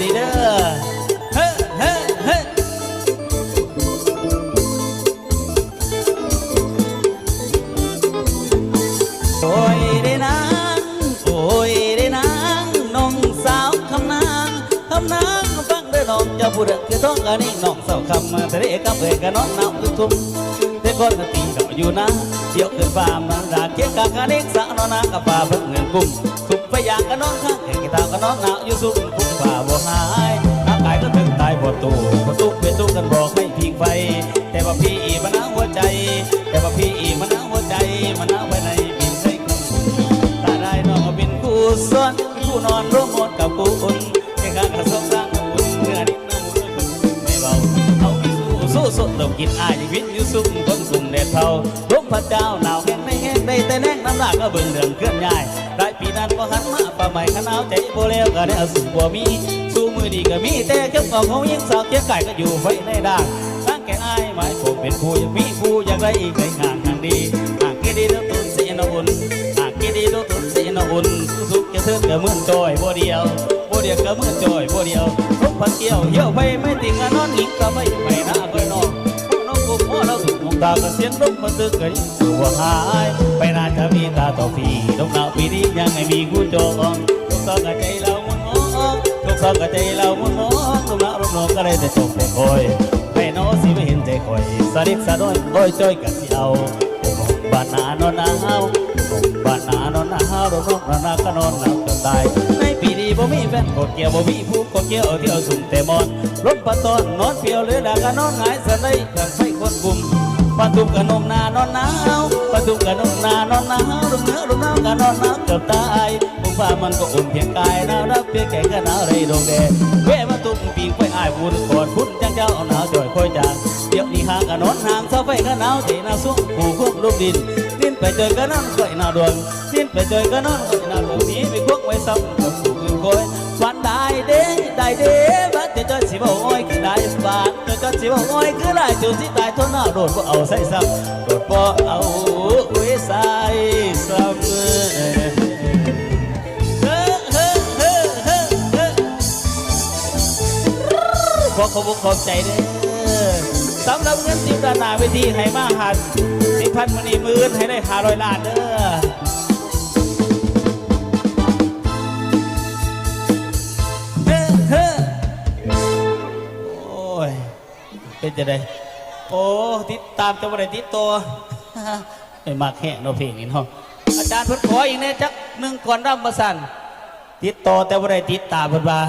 ดีเด้อเฮ้เฮ้เฮ้โอ้ยได้นางโอ้ยได้นางน้องสาวคำนางฟังเด้อน้องจะพูดคือท้องกันนี่น้องสาวคำทะเลกับเอ๋ยกันน้องน้ำทุ่มแต่ก่อนตีก็อยู่นะเดี๋ยวขึ้นฟ้ามันด่าเกี่ยกกันเอกสาวนอนนากับป่าเพิ่งเงินกุ้มสุกพยางกันน้องข้างแข่งกีตากันน้องหนาวอยู่สุกคุ้มป่าบ่หายน้ำตายก็ถึงตายบ่ตู้เป็นตู้กันบอกให้พิงไฟแต่ว่าพี่มันน้าหัวใจแต่ว่าพี่มันน้าหัวใจมันน้าไว้ในบินใส่ตาได้น้องเป็นคู่ซ้อนคู่นอนร่วมหมดกับคู่อุ่นแค่ข้างกระซบร่างอุ่นเมื่อนิดน้ำมือไม่เบาเอาสู้สดลมกินอายวิทย์อยู่สุ่มต้นสุ่มแดดเผาลมพระเจ้าหนาวแห้งไม่แห้งได้แต่แน่งน้ำหนักก็เบิ่งเรื่องเคลื่อนย้ายได้ปีนั้นก็หันมาป่าใหม่ขนาวใจโบเลวก็ได้เอาสู่บ่มีสู้มือดีก็มีแต่เจ้าของเขายิ่งสาวเจ้าไก่ก็อยู่ไฟในด่างตั้งแก่อายหมายผมเป็นผู้ยังมีผู้อยากได้อีกในงานทางดีหากกี่ดีต้องตุนเสียนอุ่นหากกี่ดีต้องตุนเสียนอุ่นสุขจะเทิดก็เหมือนจอยบ่เดียวก็เหมือนจอยบ่เดียวทุกพันเกี่ยวเหี่ยวไปไม่ติงนอนหญิงก็ไม่น่าเคยนอนน้องกุมเราสุขตาก็เสียงลมมันตึกกันสู่หายไปน่าจะมีตาต่อพี่ดงดาวปีนี้ยังไม่มีคู่จองทุกตอนกับใจเรามุนมองทุกตอนกับใจเรามุนมองตุ่มละรบน้องก็ได้แต่จบแต่คอยให้น้องสิไม่เห็นใจคอยสาดิกสาด้อยก้อยจ้อยกันที่เอาบ้านนานอนหนาวบ้านนานอนหนาวรบน้องนาก็นอนหนาวจนตายในปีนี้บ่มีแฟนกดเกี่ยวบ่มีผู้กดเกี่ยวเที่ยวสุ่มแต่มอนรถปะตอนนอนเพียวหรือด่าก็นอนหงายสะได้กันไฟคนบุ่มปะตุกกะนมนานอนหนาวปะตุกกะนมนานอนหนาวลมหนาวกะนอนหนาวเกือบตายผมว่ามันก็อุ่นเพียงกายหนาวรับเพียงแก่ก็หนาวเลยดวงแดงเว้มาตุ่มปีงไปอ้ายบุญก่อนพุ่นจังเจ้าหนาวจ่อยคอยจางเดี๋ยวนี้ห่างกะนอนห่างเสาไฟก็หนาวใจหนาวสูงผู้ควบลูกดินดิ้นไปเจอก็นั่งคอยหน้าดวงดิ้นไปเจอก็นั่งคอยหน้าดวงนี้ไปควงไว้ซ้ำกับผู้อื่นคอยฝันได้เด้บ้านจะสิบ่อ้อยคือได้บ้านจะสิบ่อ้อยคือได้จุดสิตายทนหน้าโดดบ่เอาใส่ซ้ำโดดบ่เอาไว้ใส่ซ้ำขอขอบคุณขอบใจเด้อสำหรับเงิน10 ล้านหน้าเวทีให้มาหัด10,000มื้อนี้มื้อให้ได้500 ล้านเด้อเป็นจะได้โอ้ติดตามจะมาได้ติดตัวไม่มากแค่โนเพลงนี่เนาะอาจารย์เพิ่นขออีกเนี่ยจักหนึ่งก่อนรำมาสั่นติดต่อแต่ว่าได้ติดตามเพิ่นว่า